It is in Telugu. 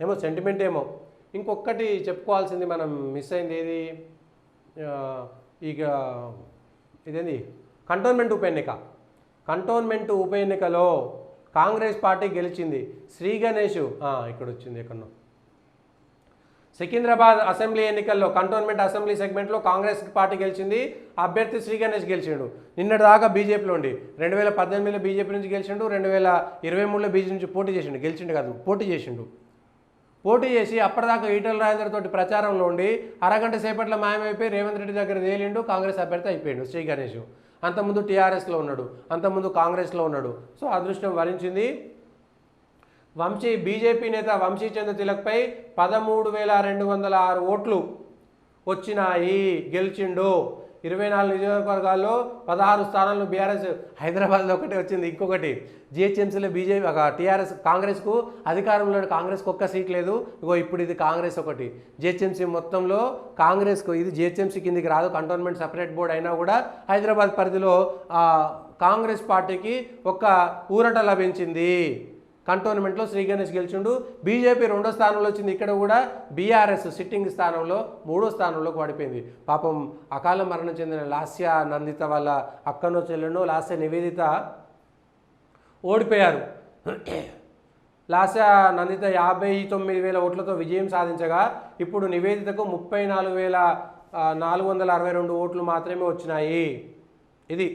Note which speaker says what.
Speaker 1: ఏమో సెంటిమెంట్ ఏమో. ఇంకొకటి చెప్పుకోవాల్సింది మనం మిస్ అయింది ఏది, ఇక ఇదేంది కంటోన్మెంట్ ఉప ఎన్నికలో కాంగ్రెస్ పార్టీ గెలిచింది. శ్రీ గణేష్ ఇక్కడ వచ్చింది ఎక్కడో. సికింద్రాబాద్ అసెంబ్లీ ఎన్నికల్లో కంటోన్మెంట్ అసెంబ్లీ సెగ్మెంట్లో కాంగ్రెస్ పార్టీ గెలిచింది. అభ్యర్థి శ్రీ గణేష్ గెలిచిండు. నిన్నటి దాకా బీజేపీలో ఉండి 2018లో బీజేపీ నుంచి గెలిచిండు, 2023లో బీజేపీ నుంచి పోటీ చేసి అప్పటిదాకా ఈటల రాజేందర్ తోటి ప్రచారంలో ఉండి అరగంట సేపట్లో మాయమైపోయి రేవంత్ రెడ్డి దగ్గర తేలిండు, కాంగ్రెస్ అభ్యర్థి అయిపోయిండు శ్రీ గణేష్. అంతకుముందు టీఆర్ఎస్లో ఉన్నాడు, అంతకుముందు కాంగ్రెస్లో ఉన్నాడు. సో అదృష్టం వరించింది. బీజేపీ నేత వంశీచంద్ర తిలక్పై 13,206 ఓట్లు వచ్చినాయి, గెలిచిండు. 24 నియోజకవర్గాల్లో 16 స్థానాలను బీఆర్ఎస్, హైదరాబాద్లో ఒకటి వచ్చింది. ఇంకొకటి జిహెచ్ఎంసీలో బీజేపీ టీఆర్ఎస్ కాంగ్రెస్కు అధికారంలో కాంగ్రెస్కు ఒక్క సీట్ లేదు. ఇగో ఇప్పుడు ఇది కాంగ్రెస్ ఒకటి. జిహెచ్ఎంసీ మొత్తంలో కాంగ్రెస్కు, ఇది జిహెచ్ఎంసీ కిందికి రాదు, కంటోన్మెంట్ సపరేట్ బోర్డు అయినా కూడా హైదరాబాద్ పరిధిలో కాంగ్రెస్ పార్టీకి ఒక్క ఊరట లభించింది. కంటోన్మెంట్లో శ్రీ గణేష్ గెలిచిండు. బీజేపీ 2వ స్థానంలో వచ్చింది. ఇక్కడ కూడా బీఆర్ఎస్ సిట్టింగ్ స్థానంలో 3వ స్థానంలోకి పడిపోయింది. పాపం అకాల మరణం చెందిన లాస్య నందిత వాళ్ళ అక్కనో చెల్లెనో లాస్య నివేదిత ఓడిపోయారు. లాస్య నందిత 59,000 ఓట్లతో విజయం సాధించగా ఇప్పుడు నివేదితకు 34,462 ఓట్లు మాత్రమే వచ్చినాయి. ఇది